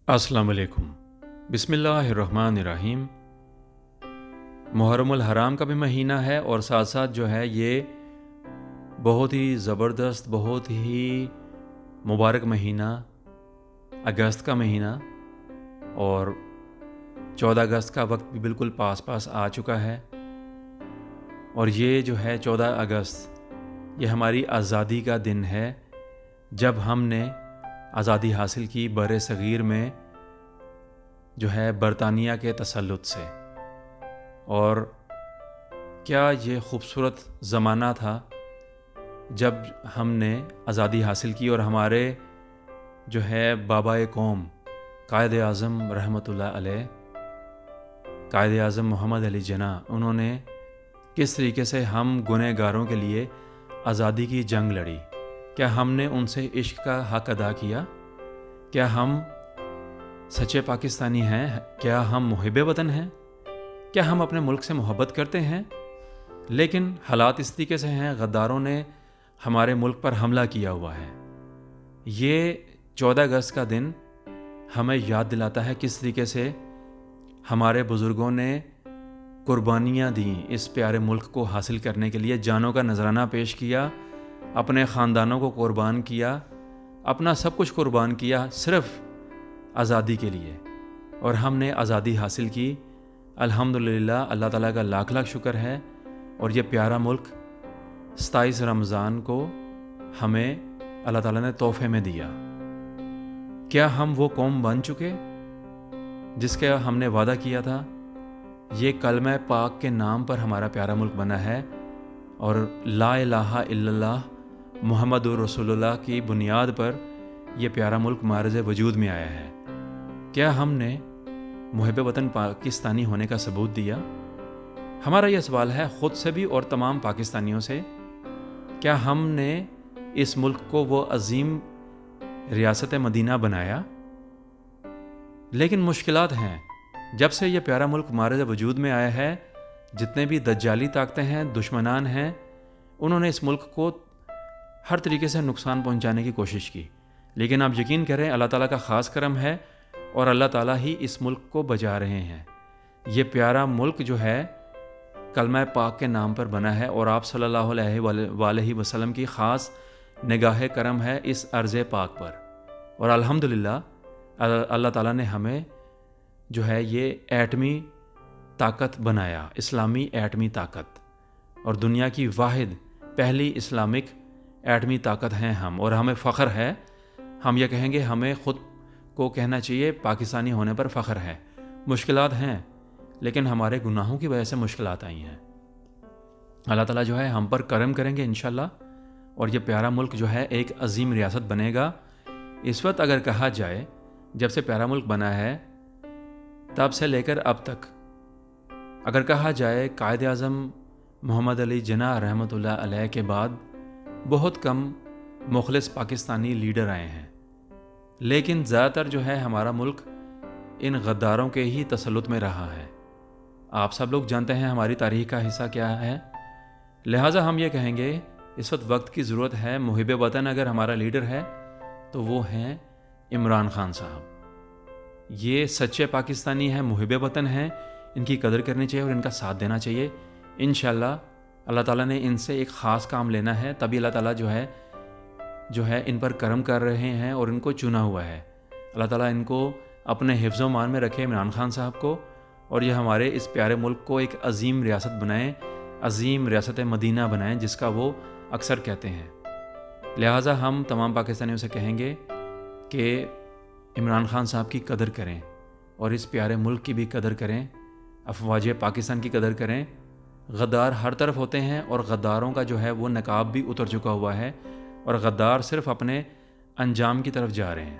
अस्सलाम वालेकुम। बिस्मिल्लाहिर्रहमानिर्रहीम। मुहर्रम हराम का भी महीना है और साथ साथ जो है ये बहुत ही ज़बरदस्त, बहुत ही मुबारक महीना अगस्त का महीना, और 14 अगस्त का वक्त भी बिल्कुल पास पास आ चुका है। और ये जो है 14 अगस्त ये हमारी आज़ादी का दिन है, जब हमने आज़ादी हासिल की बर सग़ीर में जो है बरतानिया के तसल्लुत से। और क्या ये ख़ूबसूरत ज़माना था जब हमने आज़ादी हासिल की और हमारे जो है बाबाए कौम कायद आज़म रहमतुल्लाह अलैह, कायद आज़म मोहम्मद अली जिन्ना, उन्होंने किस तरीके से हम गुनहगारों के लिए आज़ादी की जंग लड़ी। क्या हमने उनसे इश्क का हक़ अदा किया? क्या हम सच्चे पाकिस्तानी हैं? क्या हम मुहिब वतन हैं? क्या हम अपने मुल्क से मोहब्बत करते हैं? लेकिन हालात इस तरीके से हैं, गद्दारों ने हमारे मुल्क पर हमला किया हुआ है। ये 14 अगस्त का दिन हमें याद दिलाता है किस तरीके से हमारे बुज़ुर्गों ने कुर्बानियाँ दी इस प्यारे मुल्क को हासिल करने के लिए, जानों का नजराना पेश किया, अपने ख़ानदानों को कुर्बान किया, अपना सब कुछ कुर्बान किया सिर्फ़ आज़ादी के लिए। और हमने आज़ादी हासिल की, अल्हम्दुलिल्लाह। अल्लाह ताला का लाख लाख शुक्र है। और ये प्यारा मुल्क 27 रमज़ान को हमें अल्लाह ताला ने तोहफ़े में दिया। क्या हम वो कौम बन चुके जिसका हमने वादा किया था? ये कलमा पाक के नाम पर हमारा प्यारा मुल्क बना है, और ला इलाहा इल्लल्लाह मुहम्मदुर रसूलुल्लाह की बुनियाद पर यह प्यारा मुल्क मारज़ वजूद में आया है। क्या हमने मुहिब वतन पाकिस्तानी होने का सबूत दिया? हमारा यह सवाल है ख़ुद से भी और तमाम पाकिस्तानियों से। क्या हमने इस मुल्क को वो अज़ीम रियासत मदीना बनाया? लेकिन मुश्किलात हैं। जब से ये प्यारा मुल्क मारज़ वजूद में आया है, जितने भी दज्जाली ताकतें हैं, दुश्मनान हैं, उन्होंने इस मुल्क को हर तरीके से नुकसान पहुंचाने की कोशिश की। लेकिन आप यकीन करें, अल्लाह ताला का ख़ास करम है और अल्लाह ताला ही इस मुल्क को बचा रहे हैं। ये प्यारा मुल्क जो है कलमा पाक के नाम पर बना है, और आप सल्लल्लाहु अलैहि वसल्लम की ख़ास निगाह करम है इस अर्ज़ पाक पर। और अल्हम्दुलिल्लाह अल्लाह ताला ने हमें जो है ये एटमी ताकत बनाया, इस्लामी एटमी ताकत, और दुनिया की वाहिद पहली इस्लामिक एटमी ताकत हैं हम। और हमें फ़ख्र है, हम ये कहेंगे, हमें ख़ुद को कहना चाहिए पाकिस्तानी होने पर फ़ख्र है। मुश्किलात हैं, लेकिन हमारे गुनाहों की वजह से मुश्किलात आई हैं। अल्लाह ताला जो है हम पर करम करेंगे इंशाल्लाह, और ये प्यारा मुल्क जो है एक अजीम रियासत बनेगा। इस वक्त अगर कहा जाए, जब से प्यारा मुल्क बना है तब से लेकर अब तक अगर कहा जाए, कायद आज़म मोहम्मद अली जिन्ना रहमतुल्लाह अलैह के बाद बहुत कम मुखलिस पाकिस्तानी लीडर आए हैं। लेकिन ज़्यादातर जो है हमारा मुल्क इन गद्दारों के ही तसल्लुत में रहा है। आप सब लोग जानते हैं हमारी तारीख़ का हिस्सा क्या है। लिहाजा हम ये कहेंगे, इस वक्त की ज़रूरत है मुहिब वतन अगर हमारा लीडर है तो वो हैं इमरान खान साहब। ये सच्चे पाकिस्तानी हैं, मुहिब वतन हैं, इनकी कदर करनी चाहिए और इनका साथ देना चाहिए। इंशाल्लाह अल्लाह ताला ने इनसे एक ख़ास काम लेना है, तभी अल्लाह ताला जो है इन पर करम कर रहे हैं और इनको चुना हुआ है। अल्लाह ताला इनको अपने हिफ्ज़ व मान में रखे, इमरान खान साहब को, और ये हमारे इस प्यारे मुल्क को एक अज़ीम रियासत बनाएँ, अज़ीम रियासत मदीना बनाएँ, जिसका वो अक्सर कहते हैं। लिहाजा हम तमाम पाकिस्तानियों से कहेंगे कि इमरान खान साहब की कदर करें और इस प्यारे मुल्क की भी कदर करें, अफवाज पाकिस्तान की कदर करें। गद्दार हर तरफ होते हैं और गद्दारों का जो है वो नकाब भी उतर चुका हुआ है, और गद्दार सिर्फ़ अपने अंजाम की तरफ जा रहे हैं।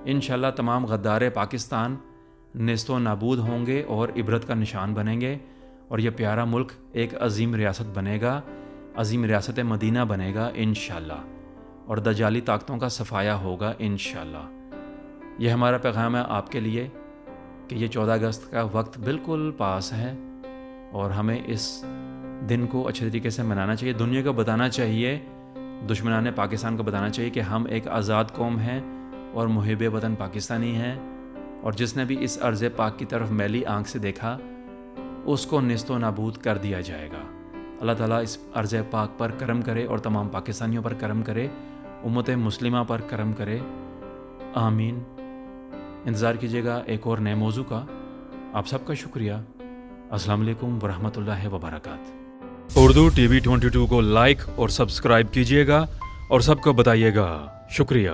इंशाल्लाह तमाम गद्दार पाकिस्तान नेस्तो नाबूद होंगे और इबरत का निशान बनेंगे, और यह प्यारा मुल्क एक अज़ीम रियासत बनेगा, अज़ीम रियासत मदीना बनेगा इंशाल्लाह, और दज्जाली ताकतों का सफाया होगा इंशाल्लाह। यह हमारा पैगाम है आपके लिए कि ये 14 अगस्त का वक्त बिल्कुल पास है, और हमें इस दिन को अच्छे तरीके से मनाना चाहिए। दुनिया को बताना चाहिए, दुश्मनान पाकिस्तान को बताना चाहिए कि हम एक आज़ाद कौम हैं और मुहिब वतन पाकिस्तानी हैं। اور جس نے بھی اس ارض پاک کی طرف میلی آنکھ سے دیکھا اس کو نیست و نابود کر دیا جائے گا۔ اللہ تعالیٰ اس ارض پاک پر کرم کرے اور تمام پاکستانیوں پر کرم کرے، امت مسلمہ پر کرم کرے، آمین۔ انتظار کیجیے گا ایک اور نئے موضوع کا۔ آپ سب کا شکریہ۔ السلام علیکم ورحمۃ اللہ وبرکاتہ۔ اردو ٹی وی 22 کو لائک اور سبسکرائب کیجیے گا اور سب کو بتائیے گا۔ شکریہ۔